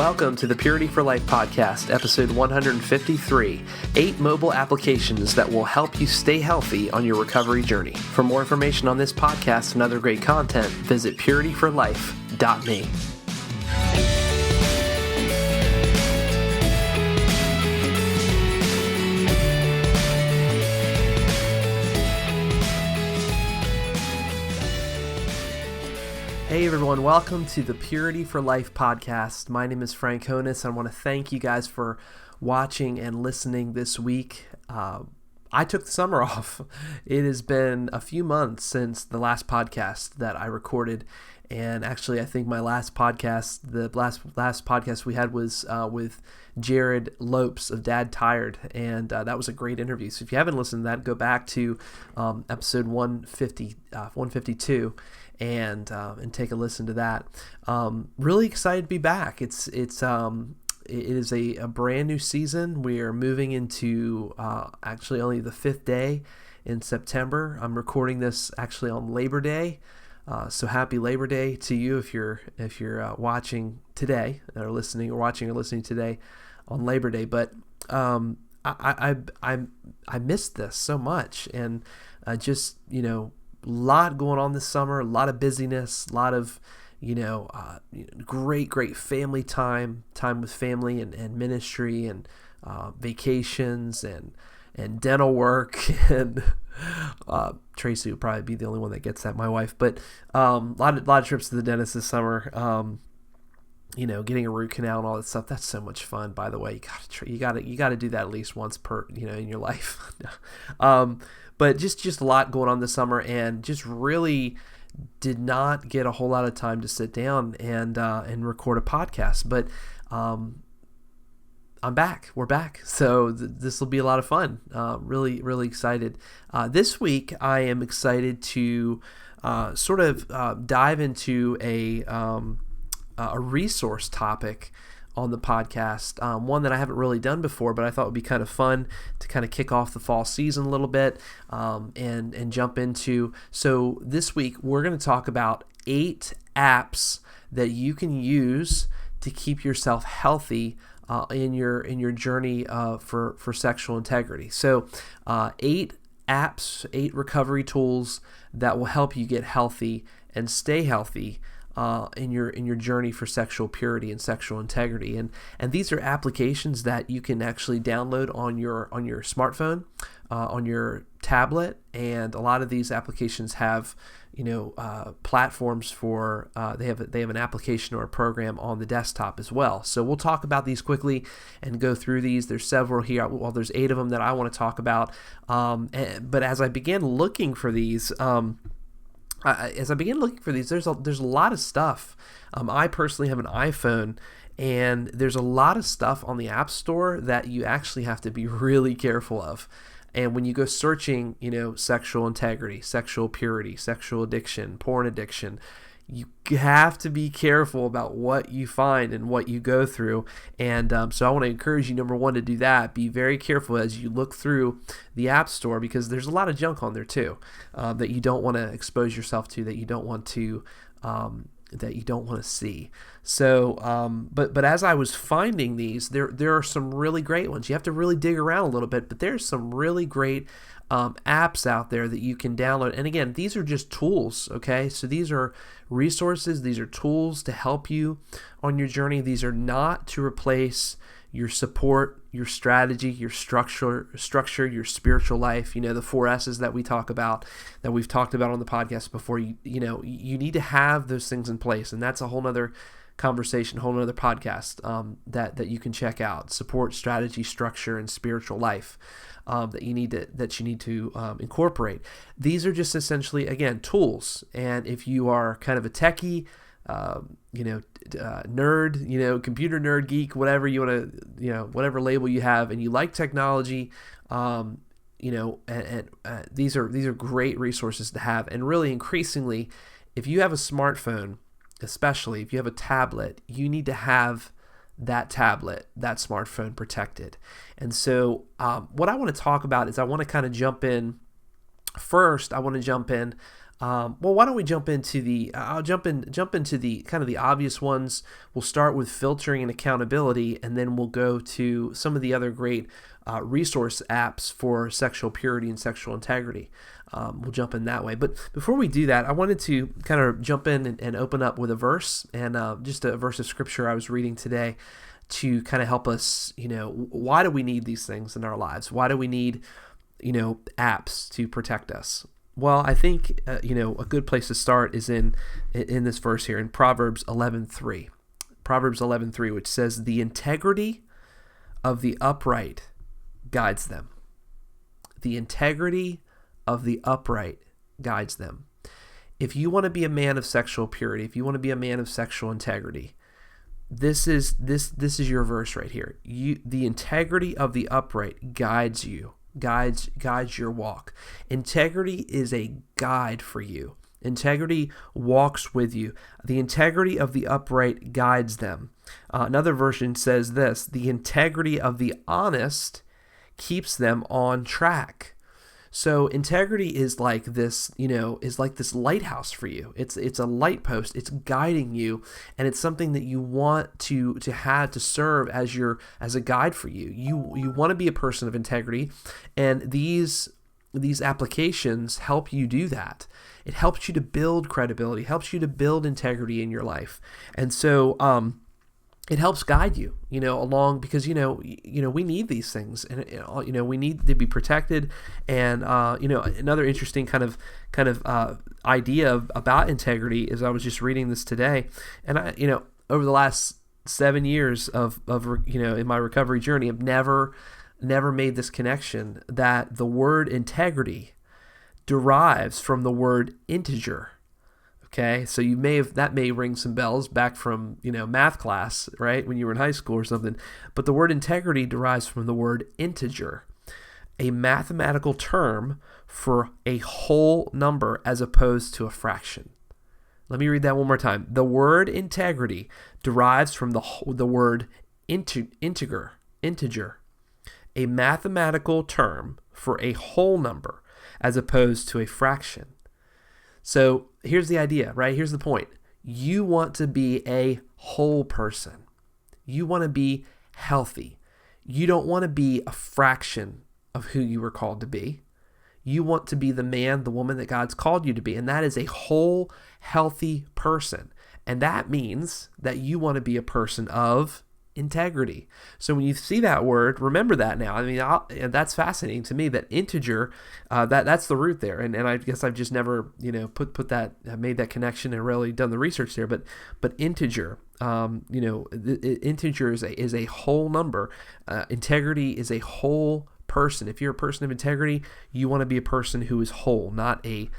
Welcome to the Purity for Life podcast, episode 153, 8 mobile applications that will help you stay healthy on your recovery journey. For more information on this podcast and other great content, visit purityforlife.me. Hey everyone, welcome to the Purity for Life podcast. My name is Frank Honus. I want to thank you guys for watching and listening this week. I took the summer off. It has been a few months since the last podcast that I recorded, and actually I think my last podcast, the last podcast we had was with Jared Lopes of Dad Tired, and that was a great interview. So if you haven't listened to that, go back to episode 152. And take a listen to that. Really excited to be back. It is a brand new season. We are moving into actually only the 5th day in September. I'm recording this actually on Labor Day. So happy Labor Day to you if you're watching today or listening or watching or listening today on Labor Day. But I missed this so much, and just lot going on this summer, a lot of busyness, a lot of great family time with family and ministry and vacations and dental work and Tracy would probably be the only one that gets that, my wife, but a lot of trips to the dentist this summer. Getting a root canal and all that stuff, that's so much fun. By the way, you got to do that at least once per in your life. But just a lot going on this summer, and just really did not get a whole lot of time to sit down and record a podcast. But I'm back. We're back. So this will be a lot of fun. Really excited. This week I am excited to sort of dive into a resource topic on the podcast, one that I haven't really done before, but I thought would be kind of fun to kind of kick off the fall season a little bit and jump into. So this week we're going to talk about 8 apps that you can use to keep yourself healthy in your journey for sexual integrity. So 8 apps, 8 recovery tools that will help you get healthy and stay healthy in your journey for sexual purity and sexual integrity, and these are applications that you can actually download on your smartphone, on your tablet, and a lot of these applications have platforms for they have an application or a program on the desktop as well. So we'll talk about these quickly and go through these. There's several here. Well, there's 8 of them that I want to talk about. But as I began looking for these. There's a lot of stuff. I personally have an iPhone, and there's a lot of stuff on the App Store that you actually have to be really careful of. And when you go searching, sexual integrity, sexual purity, sexual addiction, porn addiction, you have to be careful about what you find and what you go through. And so I want to encourage you, number one, to do that. Be very careful as you look through the App Store, because there's a lot of junk on there too that you don't want to expose yourself to, that you don't want to see. So, but as I was finding these, there are some really great ones. You have to really dig around a little bit, but there's some really great apps out there that you can download. And again, these are just tools, okay? So these are resources, these are tools to help you on your journey. These are not to replace your support, your strategy, your structure, your spiritual life, the 4 S's that we talk about, that we've talked about on the podcast before. You need to have those things in place, and that's a whole nother conversation, whole nother podcast that you can check out. Support, strategy, structure, and spiritual life. That you need to incorporate. These are just essentially, again, tools. And if you are kind of a techie, nerd, computer nerd, geek, whatever you want to, whatever label you have, and you like technology, these are great resources to have. And really, increasingly, if you have a smartphone, especially if you have a tablet, you need to have that tablet, that smartphone protected. And so what I want to talk about is I want to kind of jump in. First, I want to jump in Well, why don't we jump into I'll jump into the kind of the obvious ones. We'll start with filtering and accountability, and then we'll go to some of the other great resource apps for sexual purity and sexual integrity. We'll jump in that way. But before we do that, I wanted to kind of jump in and open up with a verse, and just a verse of scripture I was reading today to kind of help us, why do we need these things in our lives? Why do we need, apps to protect us? Well, I think, a good place to start is in this verse here in Proverbs 11:3. Proverbs 11:3, which says, "The integrity of the upright guides them." The integrity of the upright guides them. If you want to be a man of sexual purity, if you want to be a man of sexual integrity, this is your verse right here. The integrity of the upright guides you. Guides your walk. Integrity is a guide for you. Integrity walks with you. The integrity of the upright guides them. Another version says this: the integrity of the honest keeps them on track. So integrity is like this, is like this lighthouse for you. It's a light post. It's guiding you, and it's something that you want to have to serve as a guide for you. You want to be a person of integrity, and these applications help you do that. It helps you to build credibility, helps you to build integrity in your life, and so it helps guide you, along, because we need these things, and we need to be protected. And another interesting kind of idea about integrity is, I was just reading this today, and I over the last 7 years of in my recovery journey, I've never made this connection that the word integrity derives from the word integer. Okay, so that may ring some bells back from math class, right, when you were in high school or something. But the word integrity derives from the word integer, a mathematical term for a whole number as opposed to a fraction. Let me read that one more time. The word integrity derives from the word integer, a mathematical term for a whole number as opposed to a fraction. So here's the idea, right? Here's the point. You want to be a whole person. You want to be healthy. You don't want to be a fraction of who you were called to be. You want to be the man, the woman that God's called you to be, and that is a whole, healthy person. And that means that you want to be a person of integrity. So when you see that word, remember that now. I mean, that's fascinating to me, that integer, that's the root there. And I guess I've just never, made that connection and really done the research there. But integer, integer is a whole number. Integrity is a whole person. If you're a person of integrity, you want to be a person who is whole, not a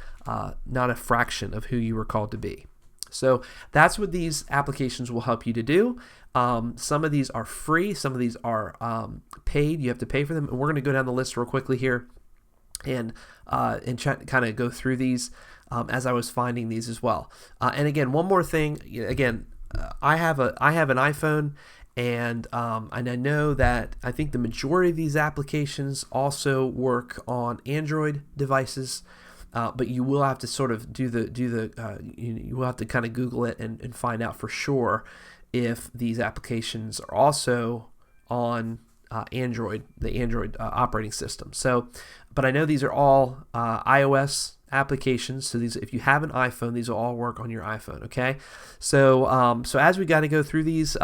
fraction of who you were called to be. So that's what these applications will help you to do. Some of these are free. Some of these are paid. You have to pay for them. And we're going to go down the list real quickly here and kind of go through these as I was finding these as well. And again, one more thing. Again, I have an iPhone, and I know that I think the majority of these applications also work on Android devices. But you will have to sort of you will have to kind of Google it and find out for sure if these applications are also on Android, the Android operating system. So, but I know these are all iOS applications. So these, if you have an iPhone, these will all work on your iPhone. Okay. So, so as we got to go through these,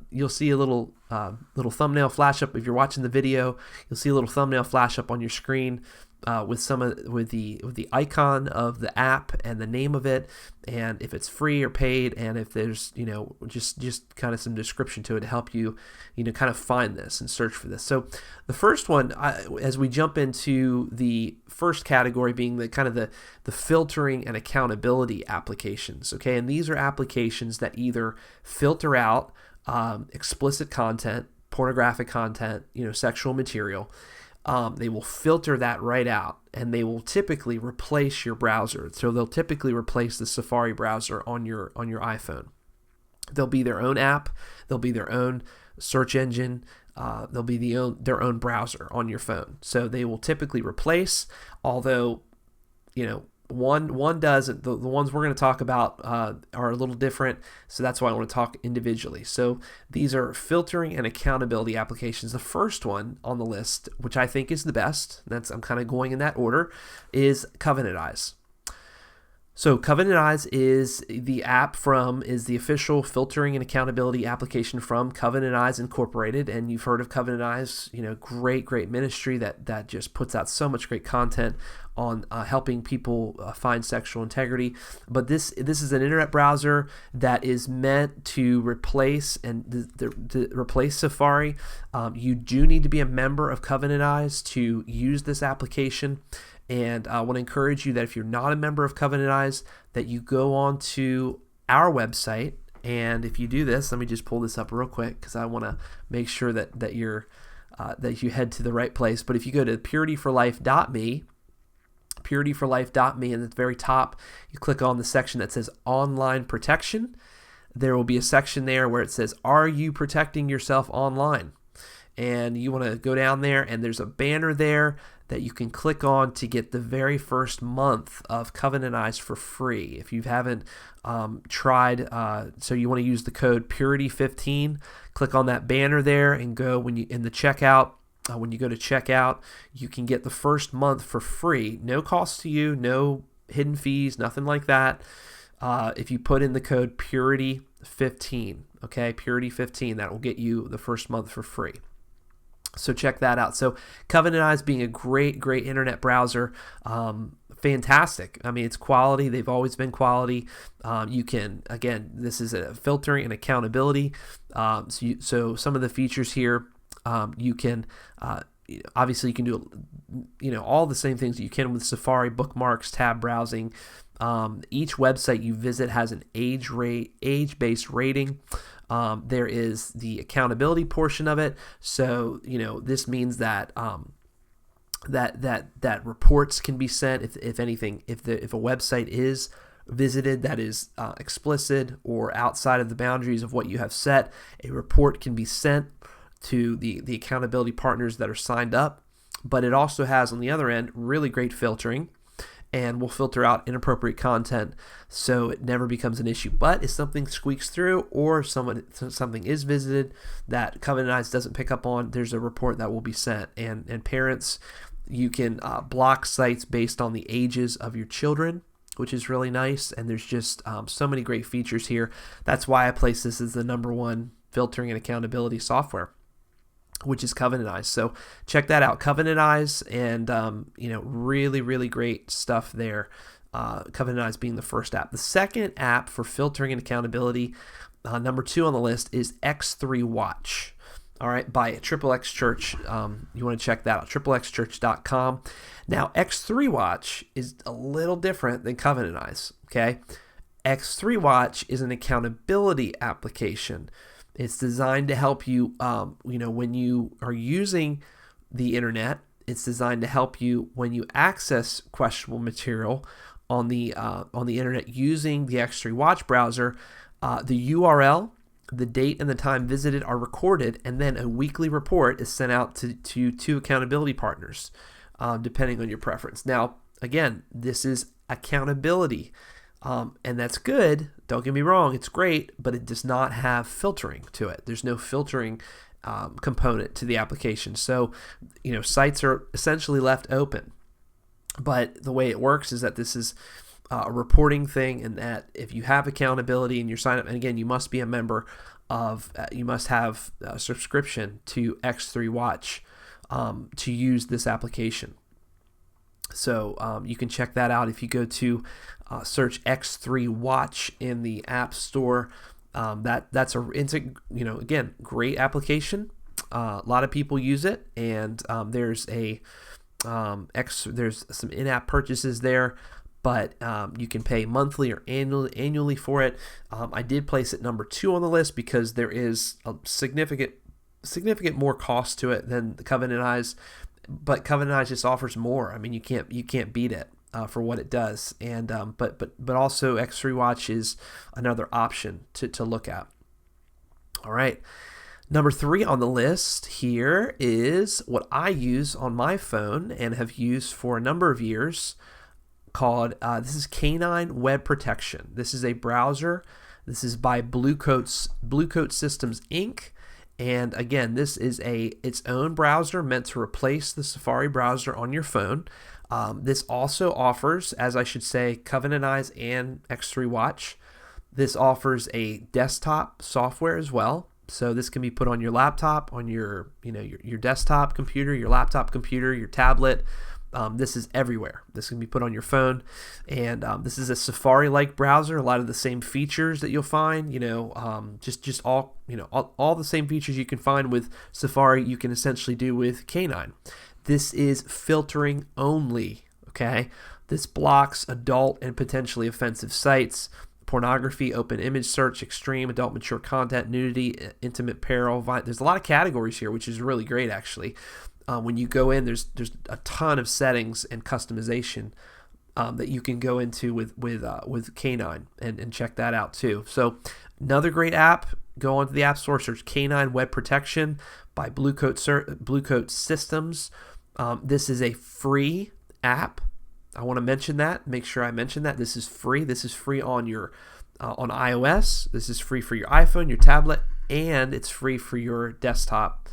you'll see a little thumbnail flash up. If you're watching the video, you'll see a little thumbnail flash up on your screen. With the icon of the app and the name of it, and if it's free or paid, and if there's just kind of some description to it to help you kind of find this and search for this. So the first one, as we jump into the first category, being the filtering and accountability applications. Okay, and these are applications that either filter out explicit content, pornographic content, sexual material. They will filter that right out, and they will typically replace your browser. So they'll typically replace the Safari browser on your iPhone. They'll be their own app. They'll be their own search engine. They'll be their own browser on your phone. So they will typically replace, although one doesn't. The ones we're going to talk about are a little different, so that's why I want to talk individually. So these are filtering and accountability applications. The first one on the list, which I think is the best, I'm kind of going in that order, is Covenant Eyes. So Covenant Eyes is the official filtering and accountability application from Covenant Eyes Incorporated, and you've heard of Covenant Eyes, great ministry that just puts out so much great content on helping people find sexual integrity. But this is an internet browser that is meant to replace replace Safari. You do need to be a member of Covenant Eyes to use this application. And I want to encourage you that if you're not a member of Covenant Eyes, that you go on to our website. And if you do this, let me just pull this up real quick because I want to make sure that you head to the right place. But if you go to purityforlife.me, and at the very top, you click on the section that says Online Protection. There will be a section there where it says, Are you protecting yourself online? And you want to go down there, and there's a banner there that you can click on to get the very first month of Covenant Eyes for free. If you haven't tried, so you want to use the code Purity15, click on that banner there and go in the checkout. When you go to checkout, you can get the first month for free. No cost to you, no hidden fees, nothing like that. If you put in the code Purity15, okay, Purity15, that will get you the first month for free. So check that out. So Covenant Eyes being a great internet browser, fantastic. I mean, it's quality. They've always been quality. You can, again, this is a filtering and accountability. So some of the features here, you can, obviously you can do, all the same things that you can with Safari, bookmarks, tab browsing. Each website you visit has an age-based rating. There is the accountability portion of it. So, this means that that reports can be sent if anything, if a website is visited that is explicit or outside of the boundaries of what you have set, a report can be sent to the accountability partners that are signed up. But it also has, on the other end, really great filtering, and will filter out inappropriate content so it never becomes an issue. But if something squeaks through or something is visited that Covenant Eyes doesn't pick up on, there's a report that will be sent. And parents, you can block sites based on the ages of your children, which is really nice. And there's just so many great features here. That's why I place this as the number one filtering and accountability software, which is Covenant Eyes. So check that out, Covenant Eyes, and really great stuff there. Covenant Eyes being the first app. The second app for filtering and accountability, number 2 on the list, is X3 Watch. All right, by XXX Church. You want to check that out, XXXchurch.com. Now, X3 Watch is a little different than Covenant Eyes. Okay, X3 Watch is an accountability application. It's designed to help you, when you are using the internet. It's designed to help you when you access questionable material on the internet using the X3 Watch browser. The URL, the date, and the time visited are recorded, and then a weekly report is sent out to 2 accountability partners, depending on your preference. Now, again, this is accountability. And that's good. Don't get me wrong, it's great, but it does not have filtering to it. There's no filtering component to the application. So, sites are essentially left open. But the way it works is that this is a reporting thing, and that if you have accountability and you're signed up, and again, you must be a member of, you must have a subscription to X3 Watch to use this application. So you can check that out if you go to search X3 Watch in the App Store. It's a again, great application. A lot of people use it, and there's some in-app purchases there, but you can pay monthly or annually for it. I did place it number 2 on the list because there is a significant more cost to it than the Covenant Eyes. But Covenant Eyes just offers more. I mean, you can't beat it for what it does. And but also X3 Watch is another option to look at. All right, number 3 on the list here is what I use on my phone and have used for a number of years, called, this is Canine Web Protection. This is a browser. This is by Bluecoat Systems Inc. And again, this is its own browser meant to replace the Safari browser on your phone. This also offers, as I should say, Covenant Eyes and X3 Watch. This offers a desktop software as well. So this can be put on your laptop, on your desktop computer, your laptop computer, your tablet. This is everywhere. This can be put on your phone, and this is a Safari-like browser. A lot of the same features that you'll find, just all the same features you can find with Safari, you can essentially do with Canine. This is filtering only. Okay, this blocks adult and potentially offensive sites, pornography, open image search, extreme, adult, mature content, nudity, intimate peril. There's a lot of categories here, which is really great actually. When you go in, there's a ton of settings and customization that you can go into with Canine and check that out too. So another great app. Go onto the App Store, search Canine Web Protection by Bluecoat Systems. This is a free app. I want to mention that. Make sure I mention that. This is free. This is free on your on iOS. This is free for your iPhone, your tablet, and it's free for your desktop.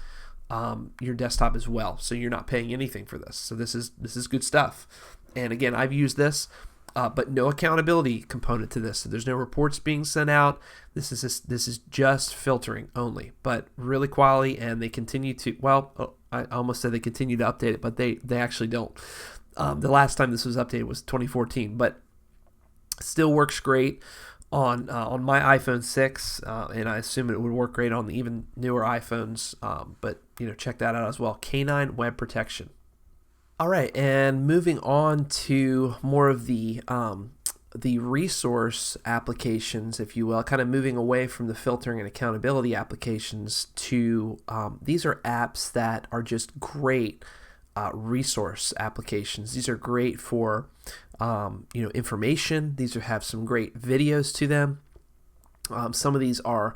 As well. So you're not paying anything for this. So this is good stuff. And again, I've used this, but no accountability component to this. So there's no reports being sent out. This is just filtering only, but really quality. And they continue to. Well, I almost said they continue to update it, but they actually don't. The last time this was updated was 2014, but still works great on my iPhone 6, and I assume it would work great on the even newer iPhones. But check that out as well. Canine Web Protection. All right, and moving on to more of the resource applications, if you will, kind of moving away from the filtering and accountability applications to these are apps that are just great. Resource applications. These are great for information. These have some great videos to them. Some of these are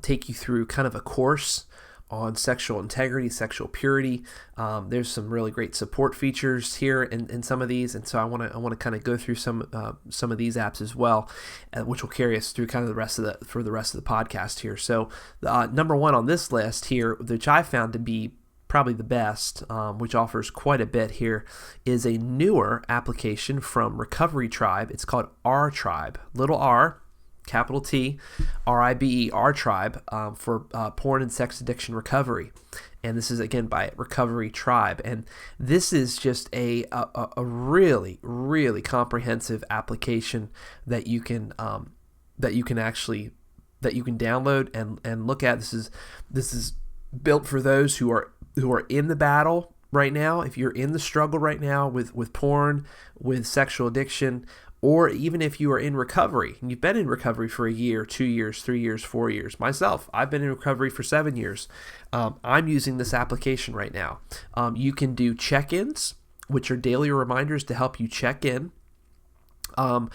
take you through kind of a course on sexual integrity, sexual purity. There's some really great support features here in some of these, and so I want to kind of go through some of these apps as well, which will carry us through kind of the rest of the podcast here. So number one on this list here, which I found to be probably the best, which offers quite a bit here, is a newer application from Recovery Tribe. It's called R Tribe, little r, capital T, RIBE, R Tribe, for porn and sex addiction recovery. And this is again by Recovery Tribe. And this is just a really, really comprehensive application that you can download and look at. This is built for those who are in the battle right now. If you're in the struggle right now with porn, with sexual addiction, or even if you are in recovery and you've been in recovery for a year, 2 years, 3 years, 4 years. Myself, I've been in recovery for 7 years. I'm using this application right now. You can do check-ins, which are daily reminders to help you check in. And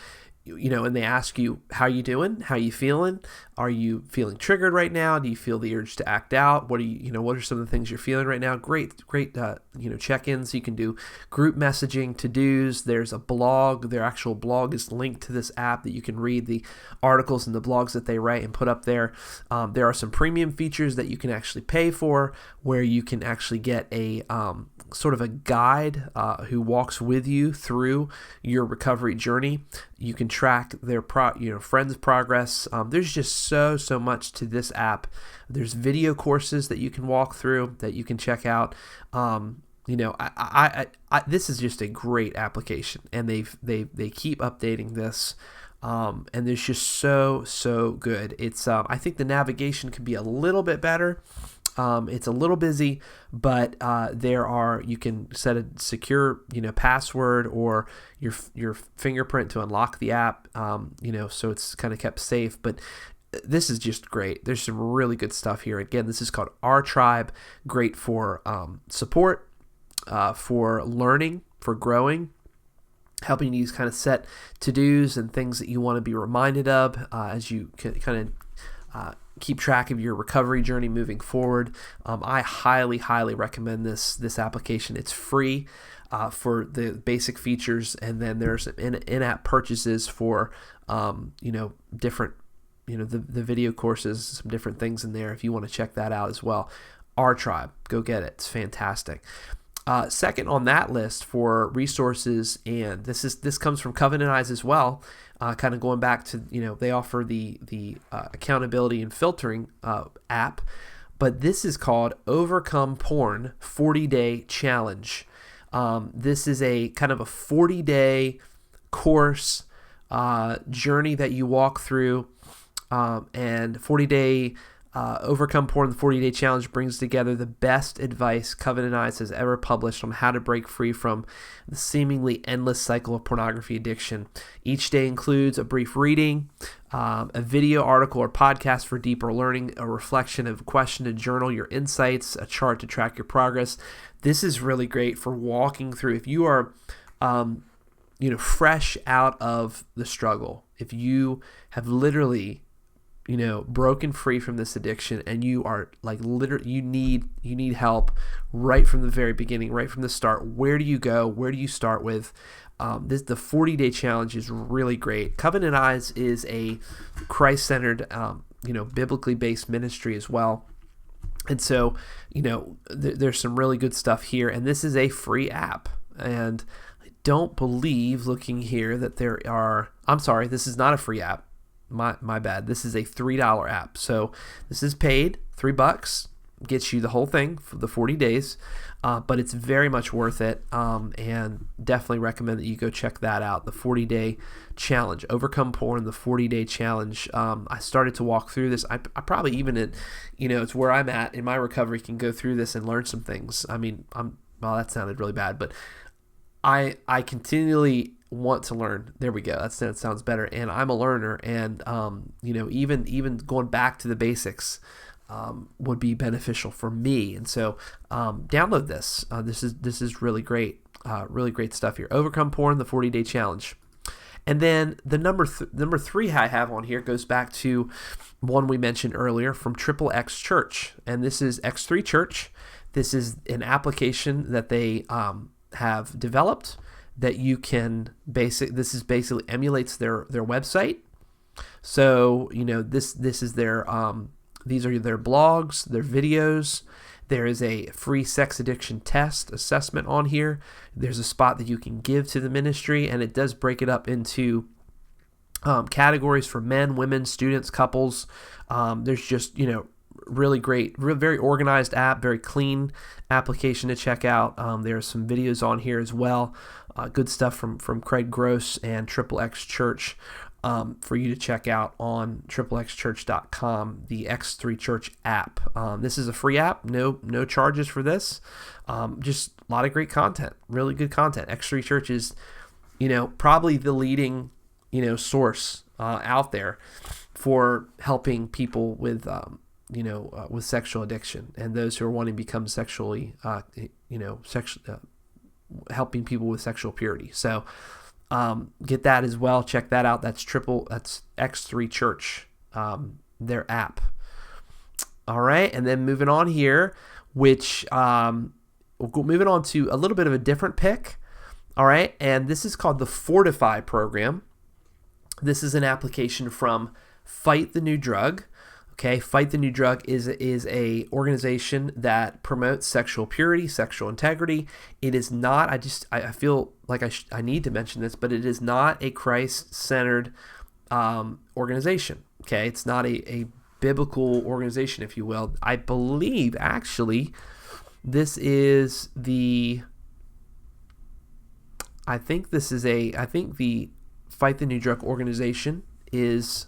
they ask you, how you doing? How you feeling? Are you feeling triggered right now? Do you feel the urge to act out? What are some of the things you're feeling right now? Great, check-ins. You can do group messaging, to-dos. There's a blog. Their actual blog is linked to this app that you can read the articles and the blogs that they write and put up there. There are some premium features that you can actually pay for, where you can actually get a sort of a guide who walks with you through your recovery journey. You can track their friends' progress. There's just so much to this app. There's video courses that you can walk through that you can check out. This is just a great application, and they keep updating this. And there's just so good. It's I think the navigation could be a little bit better. It's a little busy, but you can set a secure password or your fingerprint to unlock the app, so it's kind of kept safe. But this is just great. There's some really good stuff here. Again, this is called R Tribe. Great for support, for learning, for growing, helping you kind of set to-dos and things that you want to be reminded of as you kind of keep track of your recovery journey moving forward. I highly recommend this application. It's free. for the basic features, and then there's in-app purchases for different the video courses, some different things in there if you want to check that out as well. Our Tribe, go get it. It's fantastic. Second on that list for resources, and this comes from Covenant Eyes as well, kind of going back to, they offer the accountability and filtering app, but this is called Overcome Porn 40-Day Challenge. This is a kind of a 40-day course journey that you walk through, and 40-day Overcome Porn, the 40-Day Challenge brings together the best advice Covenant Eyes has ever published on how to break free from the seemingly endless cycle of pornography addiction. Each day includes a brief reading, a video, article, or podcast for deeper learning, a reflection, a question to journal your insights, a chart to track your progress. This is really great for walking through. If you are fresh out of the struggle, if you have literally broken free from this addiction, and you are like literally, you need help right from the very beginning, right from the start. Where do you go? Where do you start with? The 40-Day Challenge is really great. Covenant Eyes is a Christ-centered, biblically based ministry as well. And so, there's some really good stuff here, and this is a free app. And I don't believe, looking here, that this is not a free app. My bad. This is a $3 app. So this is paid, $3, gets you the whole thing for the 40 days, but it's very much worth it, and definitely recommend that you go check that out, the 40-Day Challenge. Overcome Porn, the 40-Day Challenge. I started to walk through this. I probably even it's where I'm at in my recovery, can go through this and learn some things. I mean, well, that sounded really bad, but I continually want to learn. There we go. That sounds better. And I'm a learner, and even going back to the basics would be beneficial for me. And so download this. This is really great. Really great stuff here. Overcome Porn, the 40-Day Challenge. And then the number 3 I have on here goes back to one we mentioned earlier from Triple X Church, and this is X3 Church. This is an application that they have developed that you can this basically emulates their website. So this is their these are their blogs, their videos. There is a free sex addiction test assessment on here. There's a spot that you can give to the ministry, and it does break it up into categories for men, women, students, couples. There's just really great, very organized app, very clean application to check out. There are some videos on here as well. Good stuff from Craig Gross and Triple X Church for you to check out on triplexchurch.com, the X3 Church app. This is a free app, no charges for this. Just a lot of great content, really good content. X3 Church is, probably the leading, source out there for helping people with with sexual addiction, and those who are wanting to become sexually, helping people with sexual purity. So get that as well. Check that out. That's X3 Church, their app. All right, and then moving on here, moving on to a little bit of a different pick. All right, and this is called the Fortify program. This is an application from Fight the New Drug. Okay, Fight the New Drug is a organization that promotes sexual purity, sexual integrity. It is not, I feel like I need to mention this, but it is not a Christ-centered organization. Okay, it's not a biblical organization, if you will. I believe, actually, this is I think the Fight the New Drug organization is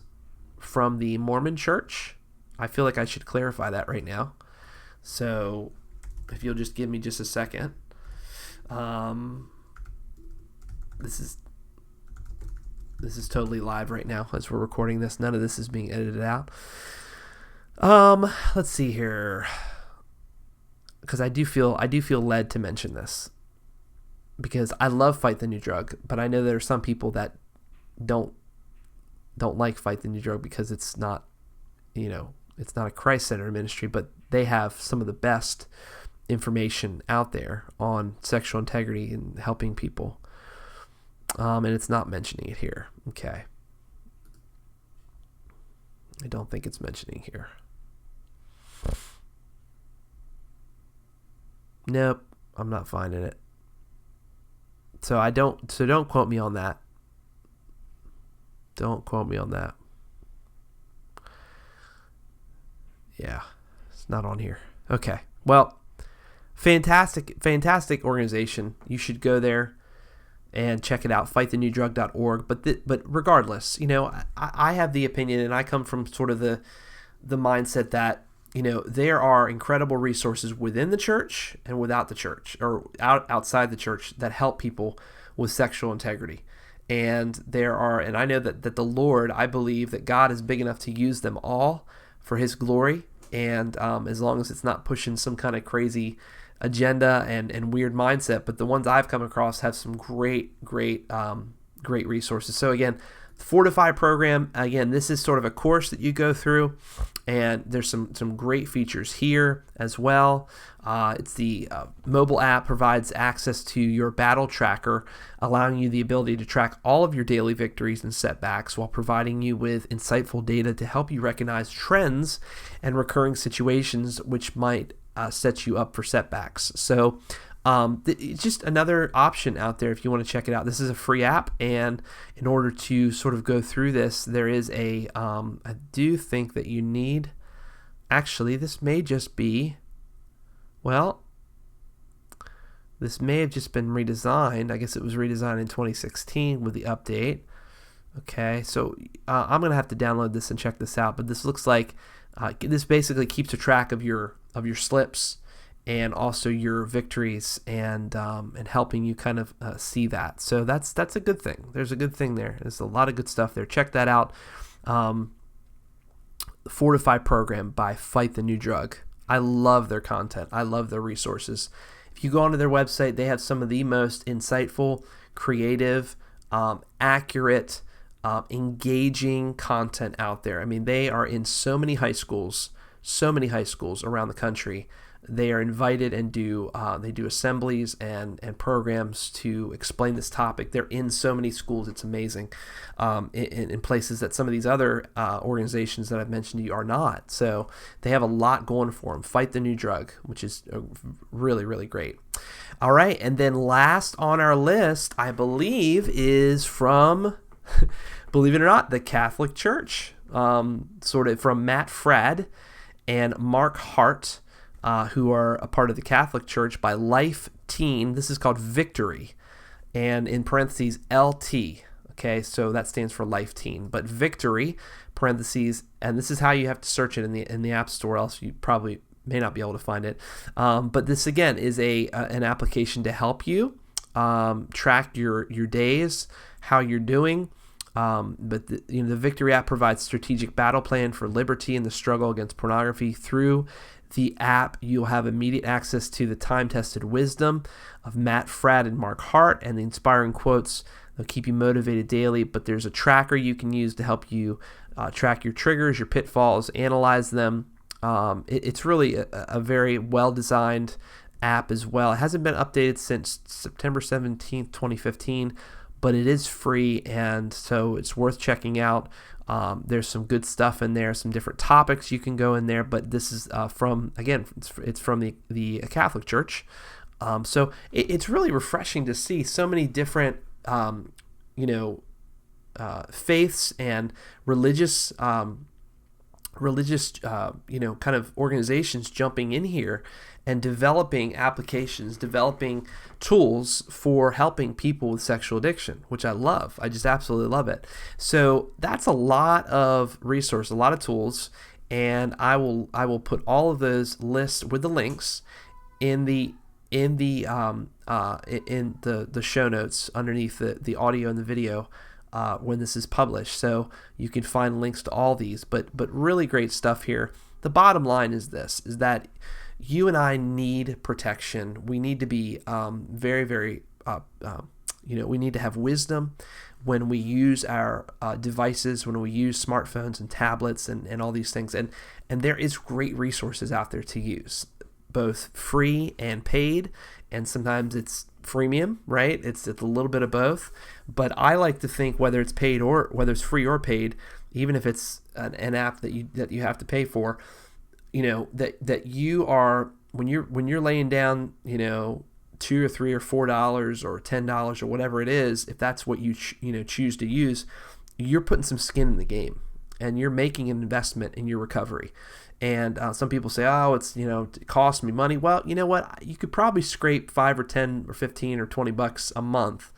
from the Mormon Church. I feel like I should clarify that right now. So if you'll just give me just a second. This is totally live right now as we're recording this. None of this is being edited out. Let's see here, because I do feel led to mention this, because I love Fight the New Drug, but I know there are some people that don't like Fight the New Drug because it's not, it's not a Christ-centered ministry, but they have some of the best information out there on sexual integrity and helping people. And it's not mentioning it here. Okay. I don't think it's mentioning here. Nope, I'm not finding it. So don't quote me on that. Don't quote me on that. Yeah, it's not on here. Okay. Well, fantastic organization. You should go there and check it out, fightthenewdrug.org. But regardless, I have the opinion, and I come from sort of the mindset that, there are incredible resources within the church and without the church, or outside the church, that help people with sexual integrity. And I know that the Lord, I believe that God is big enough to use them all for His glory. And as long as it's not pushing some kind of crazy agenda and weird mindset, but the ones I've come across have some great resources. So again, the Fortify program, again, this is sort of a course that you go through, and there's some great features here as well. It's the mobile app provides access to your battle tracker, allowing you the ability to track all of your daily victories and setbacks while providing you with insightful data to help you recognize trends and recurring situations which might set you up for setbacks. So it's just another option out there if you want to check it out. This is a free app, and in order to sort of go through this, there is I do think that you need, actually, this may just be, this may have just been redesigned. I guess it was redesigned in 2016 with the update. Okay, so I'm going to have to download this and check this out, but this looks like this basically keeps a track of your slips and also your victories, and helping you kind of see that. So that's a good thing. There's a good thing there. There's a lot of good stuff there. Check that out. The Fortify program by Fight the New Drug. I love their content. I love their resources. If you go onto their website, they have some of the most insightful, creative, accurate, engaging content out there. I mean, they are in so many high schools around the country. They are invited and do assemblies and programs to explain this topic. They're in so many schools. It's amazing, in places that some of these other organizations that I've mentioned to you are not. So they have a lot going for them. Fight the New Drug, which is really, really great. All right, and then last on our list, I believe, is from, believe it or not, the Catholic Church, sort of from Matt Fradd and Mark Hart, who are a part of the Catholic Church, by Life Teen. This is called Victory, and in parentheses LT. Okay, so that stands for Life Teen, but Victory, parentheses, and this is how you have to search it in the App Store, else you probably may not be able to find it. But this again is an application to help you track your days, how you're doing. But the Victory app provides strategic battle plan for liberty in the struggle against pornography. Through the app, you'll have immediate access to the time-tested wisdom of Matt Fradd and Mark Hart, and the inspiring quotes. They'll keep you motivated daily, but there's a tracker you can use to help you track your triggers, your pitfalls, analyze them. It's really a very well-designed app as well. It hasn't been updated since September 17th, 2015, but it is free, and so it's worth checking out. There's some good stuff in there, some different topics you can go in there, but this is from the Catholic Church. So it's really refreshing to see so many different, faiths and religious, kind of organizations jumping in here and developing applications, developing tools for helping people with sexual addiction, which I love. I just absolutely love it. So that's a lot of resources, a lot of tools, and I will put all of those lists with the links in the show notes underneath the audio and the video when this is published. So you can find links to all these, but really great stuff here. The bottom line is that you and I need protection. We need to be very, very, we need to have wisdom when we use our devices, when we use smartphones and tablets and all these things. And there is great resources out there to use. both free and paid, and sometimes it's freemium, right? It's a little bit of both. But I like to think whether it's paid or whether it's free or paid, even if it's an app that you have to pay for, that you are when you're laying down, $2 or $3 or $4 or $10 or whatever it is, if that's what you choose to use, you're putting some skin in the game, and you're making an investment in your recovery. And some people say, oh, it costs me money. Well, you know what? You could probably scrape 5 or 10 or 15 or $20 a month,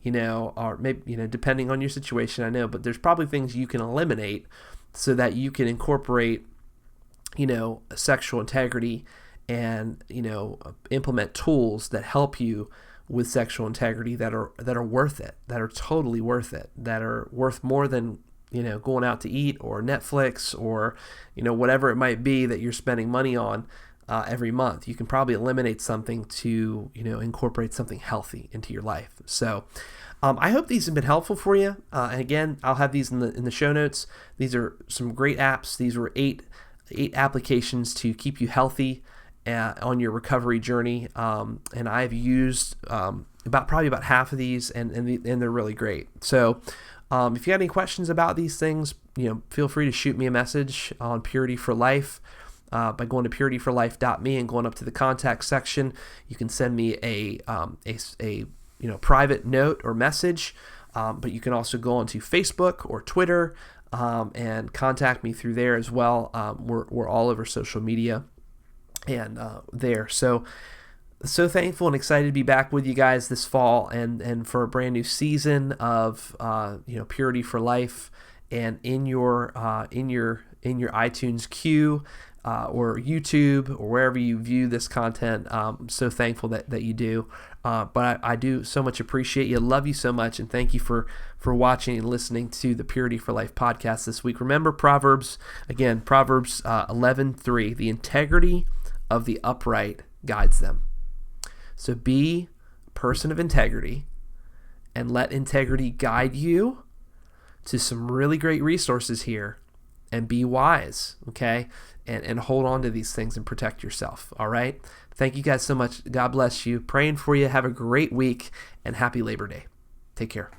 or maybe, depending on your situation, I know, but there's probably things you can eliminate so that you can incorporate, sexual integrity and, implement tools that help you with sexual integrity that are worth it, that are totally worth it, that are worth more than going out to eat or Netflix or whatever it might be that you're spending money on every month. You can probably eliminate something to incorporate something healthy into your life. So I hope these have been helpful for you. And again, I'll have these in the show notes. These are some great apps. These were eight applications to keep you healthy on your recovery journey. And I've used probably about half of these, and they're really great. So if you have any questions about these things, feel free to shoot me a message on Purity for Life by going to purityforlife.me and going up to the contact section. You can send me a private note or message, but you can also go onto Facebook or Twitter and contact me through there as well. We're all over social media and there. So thankful and excited to be back with you guys this fall and for a brand new season of Purity for Life, and in your iTunes queue or YouTube or wherever you view this content. I'm so thankful that you do. But I do so much appreciate you. Love you so much, and thank you for watching and listening to the Purity for Life podcast this week. Remember Proverbs 11:3, the integrity of the upright guides them. So be a person of integrity and let integrity guide you to some really great resources here, and be wise, okay? And hold on to these things and protect yourself, all right? Thank you guys so much. God bless you. Praying for you. Have a great week, and happy Labor Day. Take care.